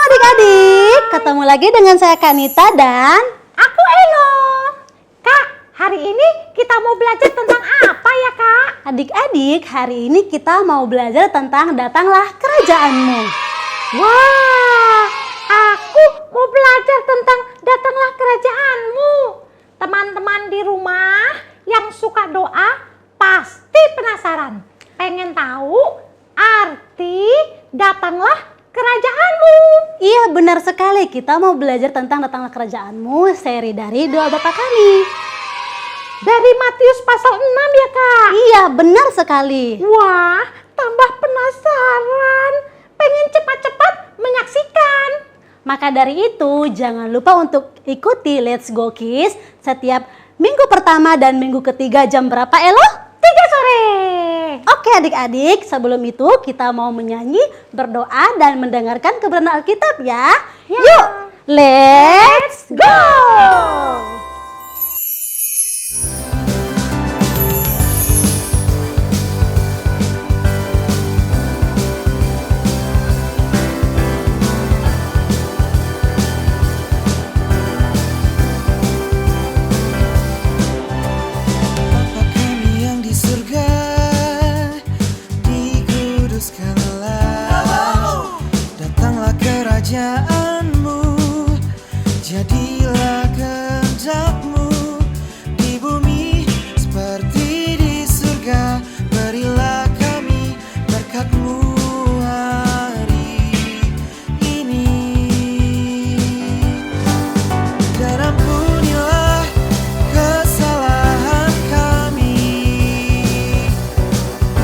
adik-adik, ketemu lagi dengan saya Kanita dan aku Elo. Kak, hari ini kita mau belajar tentang apa ya Kak? adik-adik, hari ini kita mau belajar tentang datanglah kerajaanmu. Wah, aku mau belajar tentang datanglah kerajaanmu. Teman-teman di rumah yang suka doa pasti penasaran, pengen tahu arti datanglah kerajaanmu. Iya, benar sekali, kita mau belajar tentang datanglah kerajaanmu, seri dari doa Bapa kami. Dari Matius pasal 6 ya Kak? Iya, benar sekali. Wah, tambah penasaran, pengen cepat-cepat menyaksikan. Maka dari itu, jangan lupa untuk ikuti Let's Go Kids setiap minggu pertama dan minggu ketiga jam berapa, Elo? 3 sore. Oke adik-adik, sebelum itu kita mau menyanyi, berdoa dan mendengarkan kebenaran Alkitab ya. Ya. Yuk, let's go! Kerajaanmu, jadilah kehendakmu di bumi seperti di surga. Berilah kami berkat-Mu hari ini, dan ampunilah kesalahan kami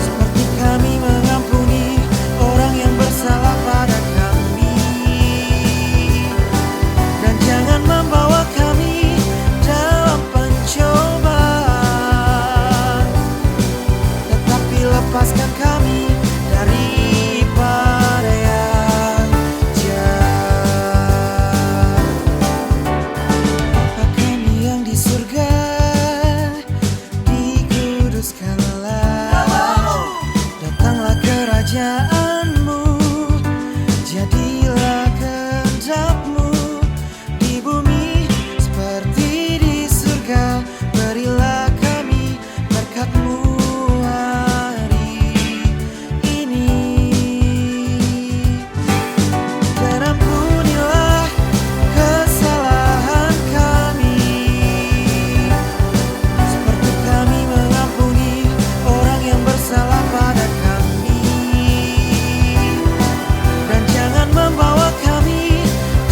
seperti kami mengampuni orang yang bersalah pada kami. Jangan membawa kami dalam pencobaan, tetapi lepaskan kami daripada yang jahat. Bapa kami yang di surga, dikuduskanlah, datanglah kerajaan-Mu, jadilah kehendak-Mu di bumi seperti di surga. Berilah kami berkat-Mu hari ini, dan ampunilah kesalahan kami seperti kami mengampuni orang yang bersalah pada kami. Dan jangan membawa kami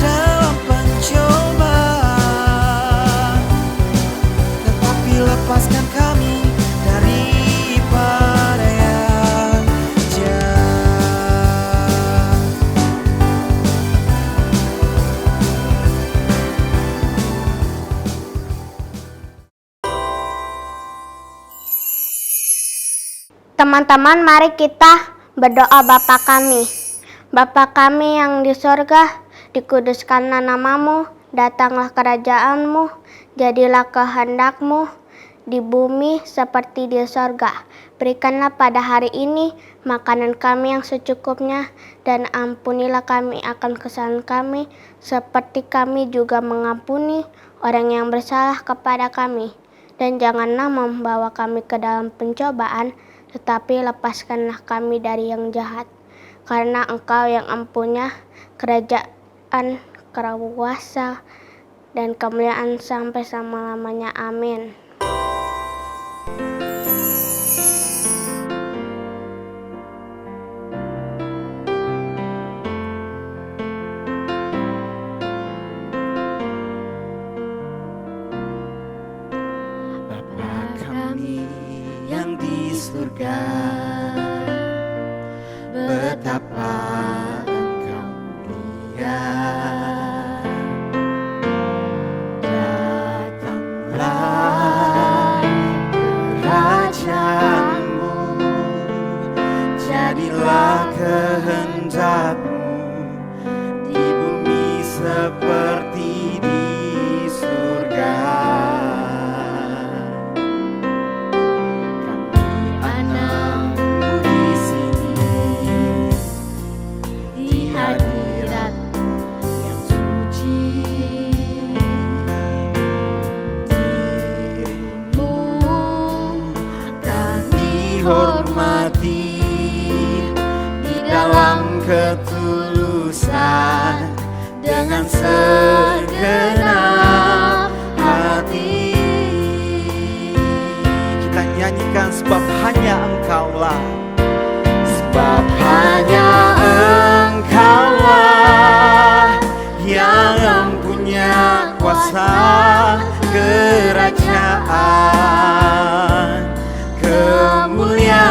dalam pencobaan, tetapi lepaskan kami daripada yang jahat. Teman-teman, mari kita berdoa. Bapa kami. Bapa kami yang di sorga, dikuduskanlah namamu, datanglah kerajaan-Mu, jadilah kehendak-Mu di bumi seperti di sorga. Berikanlah pada hari ini makanan kami yang secukupnya, dan ampunilah kami akan kesalahan kami, seperti kami juga mengampuni orang yang bersalah kepada kami. Dan janganlah membawa kami ke dalam pencobaan, tetapi lepaskanlah kami dari yang jahat. Karena Engkau yang empunya kerajaan, kuasa, dan kemuliaan sampai selama-lamanya. Amin. Bapa kami yang di surga, betapa Engkau mulia. Datanglah kerajaan-Mu, jadilah kehendak-Mu di bumi seperti di surga. Di hadirat Engkaulah. Sebab hanya Engkaulah yang punya kuasa kerajaan, kemuliaan.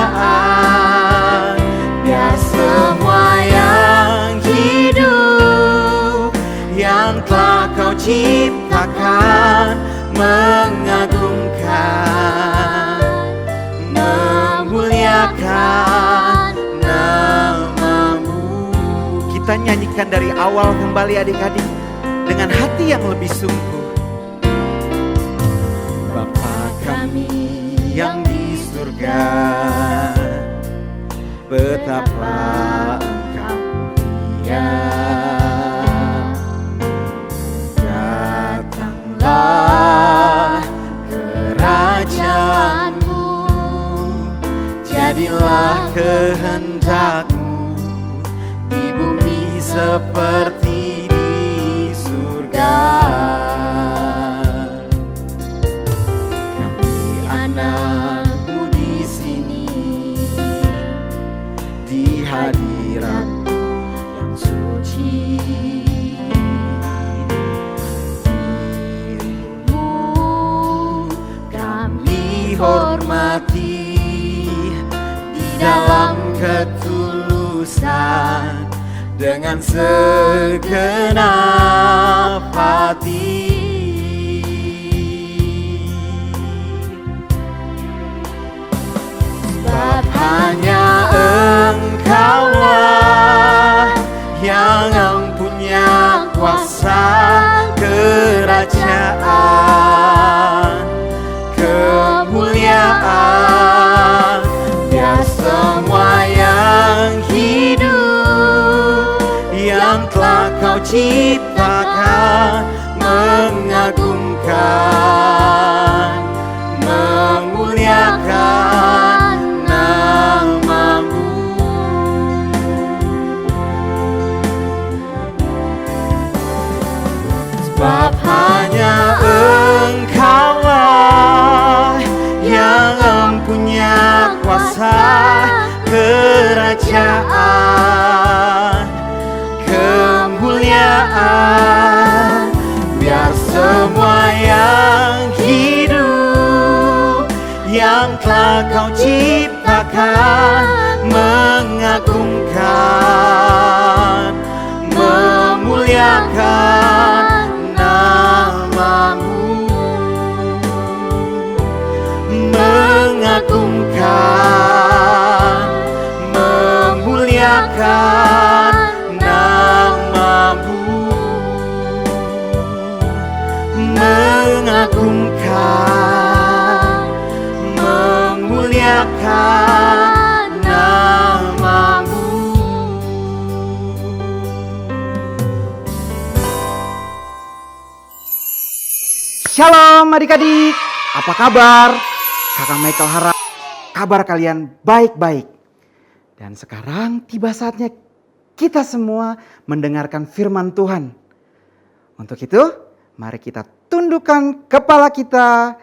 Biar semua yang hidup, yang telah Kau ciptakan, mengagungkan, memuliakan nama-Mu. Kita nyanyikan dari awal kembali adik-adik dengan hati yang lebih sungguh. Bapa kami yang di surga, betapa Engkau mulia. Datanglah kerajaan-Mu, jadilah kehendak-Mu di bumi seperti di surga. Kami anak-Mu di sini, di hadirat-Mu yang suci. Diri-Mu kami hormati di dalam ketulusan, dengan segenap hati. Sebab hanya Engkaulah yang punya kuasa kerajaan, kemuliaan. Biar semua yang hidup, yang telah Kau ciptakan, mengagungkan, memuliakan nama-Mu. Sebab hanya Engkaulah yang punya kuasa kerajaan, kemuliaan. Biar semua yang hidup, yang telah Kau ciptakan, mengagungkan, memuliakan nama-Mu. Mengagungkan, memuliakan nama-Mu. Mengagungkan, memuliakan nama-Mu. Shalom adik-adik, apa kabar? Kakak Michael harap kabar kalian baik-baik. Dan sekarang tiba saatnya kita semua mendengarkan firman Tuhan. Untuk itu, mari kita tundukkan kepala kita,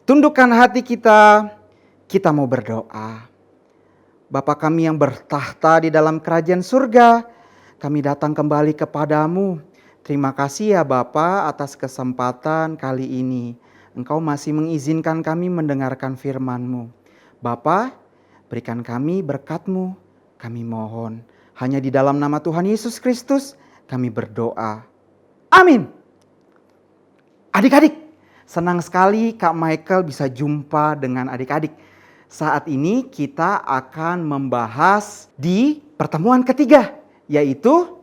tundukkan hati kita. Kita mau berdoa. Bapa kami yang bertahta di dalam kerajaan surga, kami datang kembali kepadamu. Terima kasih ya Bapa atas kesempatan kali ini. Engkau masih mengizinkan kami mendengarkan firman-Mu. Bapa, berikan kami berkat-Mu, kami mohon. Hanya di dalam nama Tuhan Yesus Kristus kami berdoa. Amin. Adik-adik, senang sekali Kak Michael bisa jumpa dengan adik-adik. Saat ini kita akan membahas di pertemuan ketiga, yaitu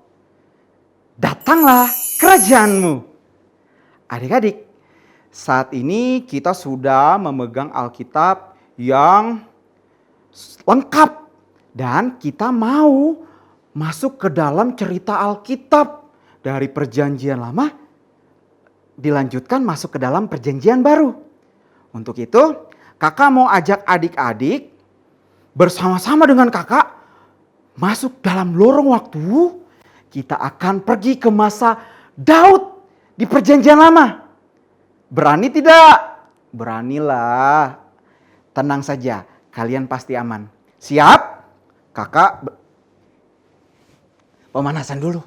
datanglah kerajaan-Mu. Adik-adik, saat ini kita sudah memegang Alkitab yang lengkap. Dan kita mau masuk ke dalam cerita Alkitab dari perjanjian lama. Dilanjutkan masuk ke dalam perjanjian baru. Untuk itu, kakak mau ajak adik-adik bersama-sama dengan kakak masuk dalam lorong waktu. Kita akan pergi ke masa Daud di perjanjian lama. Berani tidak? Beranilah. Tenang saja, kalian pasti aman. Siap? Kakak pemanasan dulu.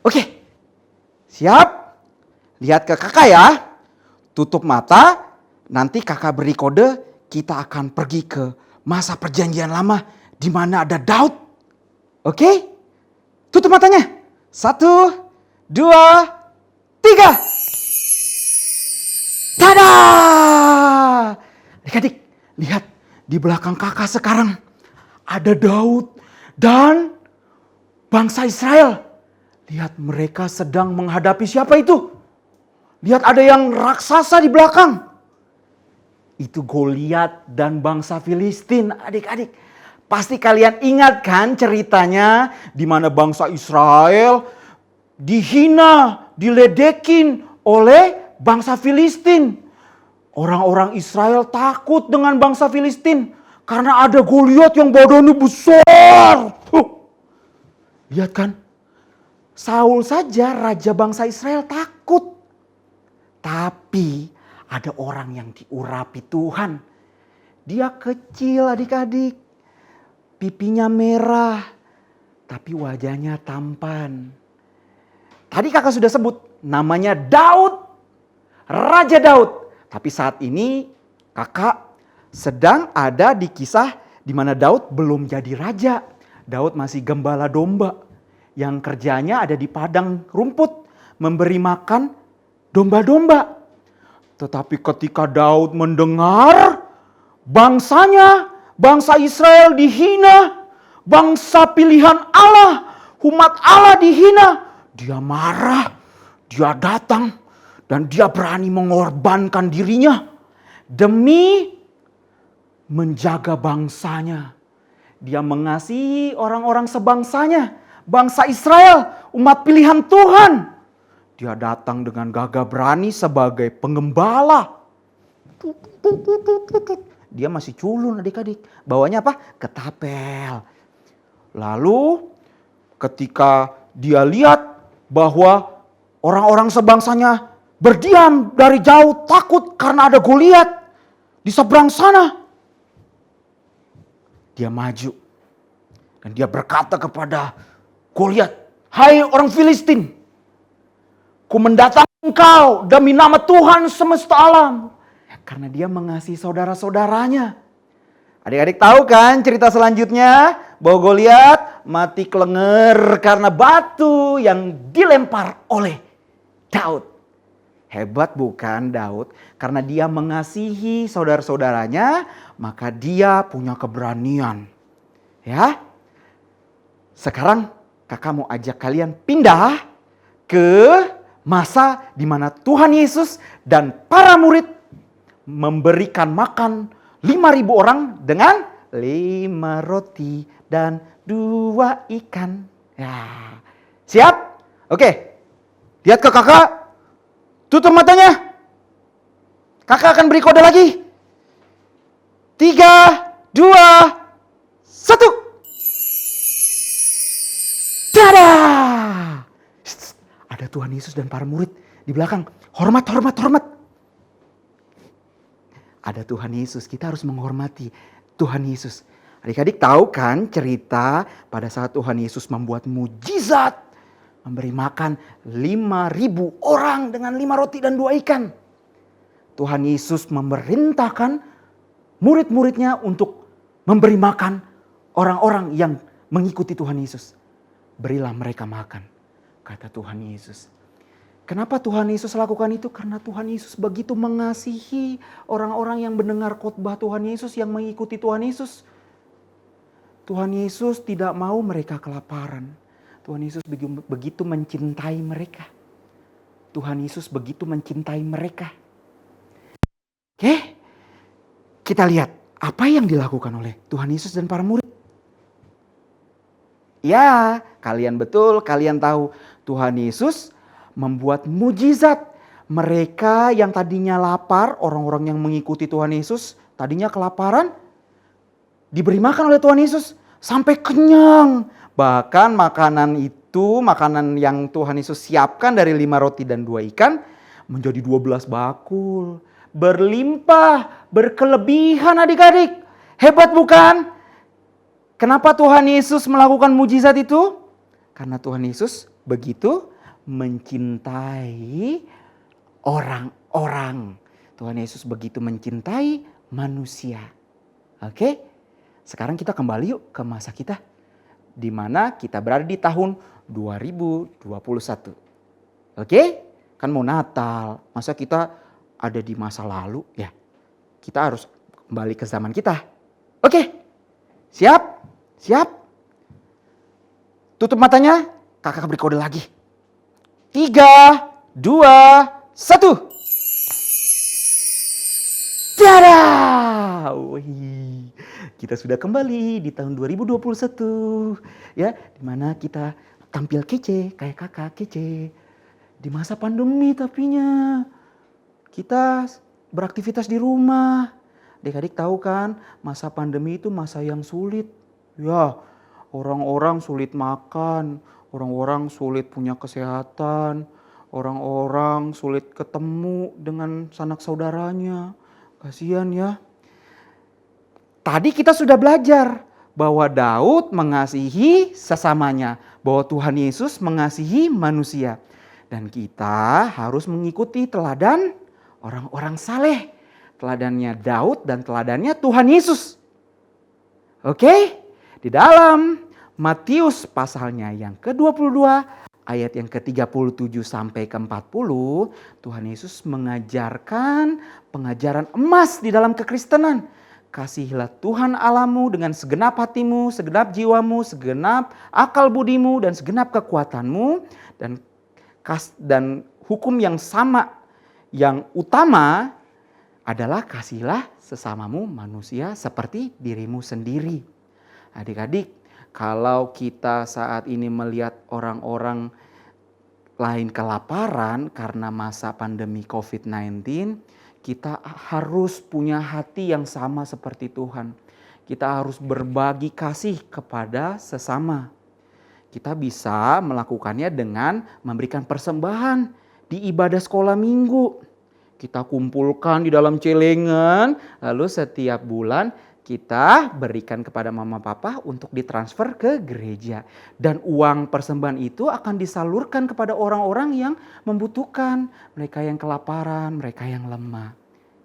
Oke. Siap? Lihat ke kakak ya. Tutup mata. Nanti kakak beri kode. Kita akan pergi ke masa perjanjian lama. Di mana ada Daud. Oke? Tutup matanya. 1, 2, 3. Tada! Adik-adik, lihat di belakang kakak sekarang ada Daud dan bangsa Israel. Lihat mereka sedang menghadapi siapa itu? Lihat ada yang raksasa di belakang. Itu Goliat dan bangsa Filistin. Adik-adik, pasti kalian ingat kan ceritanya di mana bangsa Israel dihina, diledekin oleh bangsa Filistin. Orang-orang Israel takut dengan bangsa Filistin karena ada Goliat yang badannya besar. Lihat kan? Saul saja raja bangsa Israel takut. Tapi ada orang yang diurapi Tuhan. Dia kecil adik-adik. Pipinya merah. Tapi wajahnya tampan. Tadi kakak sudah sebut namanya Daud. Raja Daud. Tapi saat ini kakak sedang ada di kisah di mana Daud belum jadi raja. Daud masih gembala domba yang kerjanya ada di padang rumput memberi makan domba-domba. Tetapi ketika Daud mendengar bangsanya, bangsa Israel dihina, bangsa pilihan Allah, umat Allah dihina, dia marah, dia datang. Dan dia berani mengorbankan dirinya demi menjaga bangsanya. Dia mengasihi orang-orang sebangsanya. Bangsa Israel, umat pilihan Tuhan. Dia datang dengan gagah berani sebagai pengembala. Dia masih culun adik-adik. Bawanya apa? Ketapel. Lalu ketika dia lihat bahwa orang-orang sebangsanya berdiam dari jauh takut karena ada Goliat di seberang sana. Dia maju dan dia berkata kepada Goliat, "Hai orang Filistin, ku mendatangi engkau demi nama Tuhan semesta alam." Karena dia mengasihi saudara-saudaranya. Adik-adik tahu kan cerita selanjutnya? Bahwa Goliat mati kelenger karena batu yang dilempar oleh Daud. Hebat bukan Daud? Karena dia mengasihi saudara-saudaranya, maka dia punya keberanian. Ya. Sekarang kakak mau ajak kalian pindah ke masa di mana Tuhan Yesus dan para murid memberikan makan 5.000 orang dengan 5 roti dan 2 ikan. Ya. Siap? Oke. Lihat ke kakak. Tutup matanya. Kakak akan beri kode lagi. 3, 2, 1. Tada! Ada Tuhan Yesus dan para murid di belakang. Hormat, hormat, hormat. Ada Tuhan Yesus. Kita harus menghormati Tuhan Yesus. Adik-adik tahu kan cerita pada saat Tuhan Yesus membuat mujizat. Memberi makan 5.000 orang dengan 5 roti dan 2 ikan. Tuhan Yesus memerintahkan murid-muridnya untuk memberi makan orang-orang yang mengikuti Tuhan Yesus. Berilah mereka makan, kata Tuhan Yesus. Kenapa Tuhan Yesus lakukan itu? Karena Tuhan Yesus begitu mengasihi orang-orang yang mendengar khotbah Tuhan Yesus, yang mengikuti Tuhan Yesus. Tuhan Yesus tidak mau mereka kelaparan. Tuhan Yesus begitu mencintai mereka. Tuhan Yesus begitu mencintai mereka. Oke, kita lihat apa yang dilakukan oleh Tuhan Yesus dan para murid. Ya, kalian betul, kalian tahu Tuhan Yesus membuat mujizat. Mereka yang tadinya lapar, orang-orang yang mengikuti Tuhan Yesus, tadinya kelaparan, diberi makan oleh Tuhan Yesus sampai kenyang. Bahkan makanan itu, makanan yang Tuhan Yesus siapkan dari 5 roti dan 2 ikan menjadi 12 bakul. berlimpah, berkelebihan adik-adik. Hebat bukan? Kenapa Tuhan Yesus melakukan mujizat itu? Karena Tuhan Yesus begitu mencintai orang-orang. Tuhan Yesus begitu mencintai manusia. Oke? Sekarang kita kembali yuk ke masa kita. Di mana kita berada di tahun 2021. Oke? Kan mau Natal. Masa kita ada di masa lalu? Ya. Kita harus kembali ke zaman kita. Oke? Siap? Siap? Tutup matanya. Kakak beri kode lagi. 3, 2, 1. Tada! Wih, kita sudah kembali di tahun 2021 ya, dimana kita tampil kece kayak kakak kece di masa pandemi. Tapinya kita beraktivitas di rumah. Adik-adik tahu kan, masa pandemi itu masa yang sulit. Ya, orang-orang sulit makan, orang-orang sulit punya kesehatan, orang-orang sulit ketemu dengan sanak saudaranya. Kasihan ya. Tadi kita sudah belajar bahwa Daud mengasihi sesamanya, bahwa Tuhan Yesus mengasihi manusia. Dan kita harus mengikuti teladan orang-orang saleh. Teladannya Daud dan teladannya Tuhan Yesus. Oke? Di dalam Matius pasalnya yang ke-22 ayat yang ke-37 sampai ke-40, Tuhan Yesus mengajarkan pengajaran emas di dalam kekristenan. Kasihilah Tuhan Allahmu dengan segenap hatimu, segenap jiwamu, segenap akal budimu, dan segenap kekuatanmu. Dan hukum yang sama, yang utama adalah kasihilah sesamamu manusia seperti dirimu sendiri. Adik-adik, kalau kita saat ini melihat orang-orang lain kelaparan karena masa pandemi COVID-19, kita harus punya hati yang sama seperti Tuhan. Kita harus berbagi kasih kepada sesama. Kita bisa melakukannya dengan memberikan persembahan di ibadah sekolah minggu. Kita kumpulkan di dalam celengan, lalu setiap bulan kita berikan kepada mama papa untuk ditransfer ke gereja. Dan uang persembahan itu akan disalurkan kepada orang-orang yang membutuhkan. Mereka yang kelaparan, mereka yang lemah.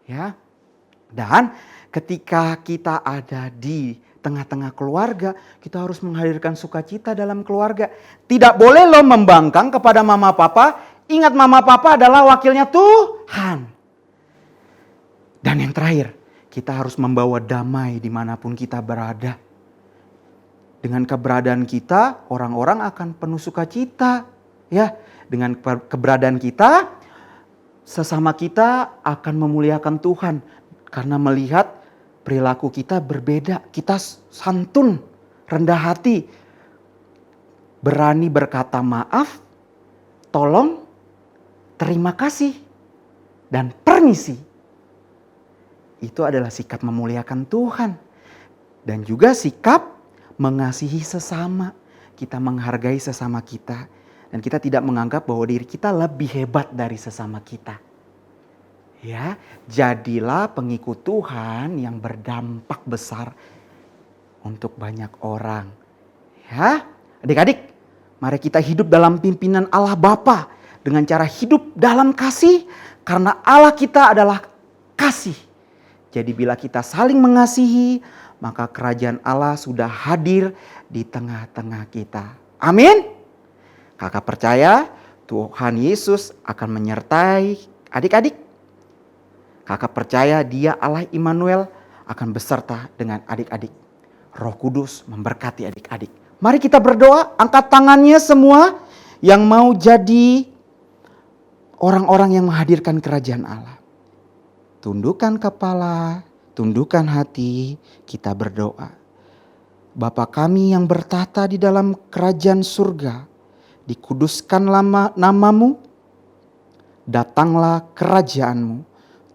Ya. Dan ketika kita ada di tengah-tengah keluarga, kita harus menghadirkan sukacita dalam keluarga. Tidak boleh loh membangkang kepada mama papa. Ingat, mama papa adalah wakilnya Tuhan. Dan yang terakhir, kita harus membawa damai dimanapun kita berada. Dengan keberadaan kita, orang-orang akan penuh sukacita. Ya, dengan keberadaan kita, sesama kita akan memuliakan Tuhan. Karena melihat perilaku kita berbeda. Kita santun, rendah hati, berani berkata maaf, tolong, terima kasih, dan permisi. Itu adalah sikap memuliakan Tuhan. Dan juga sikap mengasihi sesama. Kita menghargai sesama kita. Dan kita tidak menganggap bahwa diri kita lebih hebat dari sesama kita. Ya, jadilah pengikut Tuhan yang berdampak besar untuk banyak orang. Ya, adik-adik, mari kita hidup dalam pimpinan Allah Bapa dengan cara hidup dalam kasih, karena Allah kita adalah kasih. Jadi bila kita saling mengasihi, maka kerajaan Allah sudah hadir di tengah-tengah kita. Amin. Kakak percaya Tuhan Yesus akan menyertai adik-adik. Kakak percaya Dia Allah Immanuel akan beserta dengan adik-adik. Roh Kudus memberkati adik-adik. Mari kita berdoa, angkat tangannya semua yang mau jadi orang-orang yang menghadirkan kerajaan Allah. Tundukkan kepala, tundukkan hati, kita berdoa. Bapa kami yang bertahta di dalam kerajaan surga, dikuduskan namamu, datanglah kerajaanmu.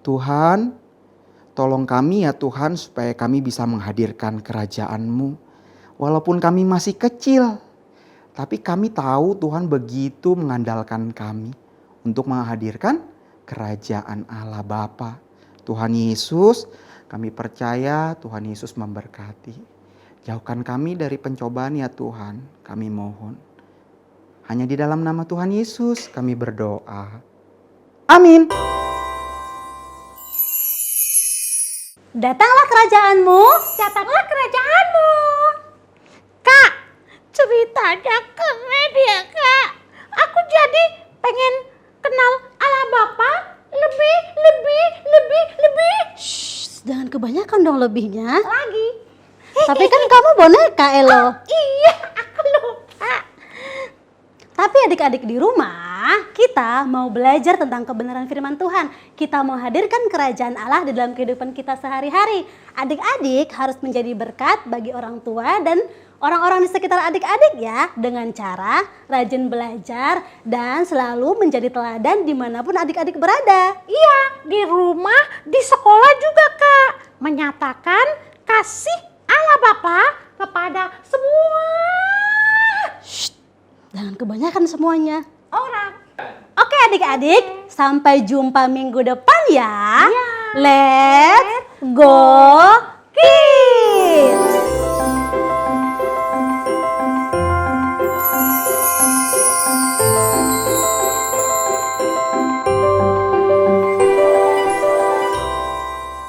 Tuhan, tolong kami ya Tuhan supaya kami bisa menghadirkan kerajaanmu. Walaupun kami masih kecil, tapi kami tahu Tuhan begitu mengandalkan kami untuk menghadirkan kerajaan Allah Bapa. Tuhan Yesus, kami percaya Tuhan Yesus memberkati. Jauhkan kami dari pencobaan ya Tuhan, kami mohon. Hanya di dalam nama Tuhan Yesus kami berdoa. Amin. Datanglah kerajaanmu. Datanglah kerajaanmu. Kak, ceritanya keren ya kak. Aku jadi pengen kenal Allah Bapa lebih. Shh, jangan kebanyakan dong lebihnya. Lagi. Tapi kan kamu boneka, Elo. Iya, aku lupa. Tapi adik-adik di rumah, kita mau belajar tentang kebenaran firman Tuhan. Kita mau hadirkan kerajaan Allah di dalam kehidupan kita sehari-hari. Adik-adik harus menjadi berkat bagi orang tua dan orang-orang di sekitar adik-adik ya. Dengan cara rajin belajar dan selalu menjadi teladan dimanapun adik-adik berada. Iya, di rumah, di sekolah juga kak. Menyatakan kasih Allah Bapa kepada semua Jangan kebanyakan semuanya. orang. Oke adik-adik, sampai jumpa minggu depan ya. Iya. Let's go kids!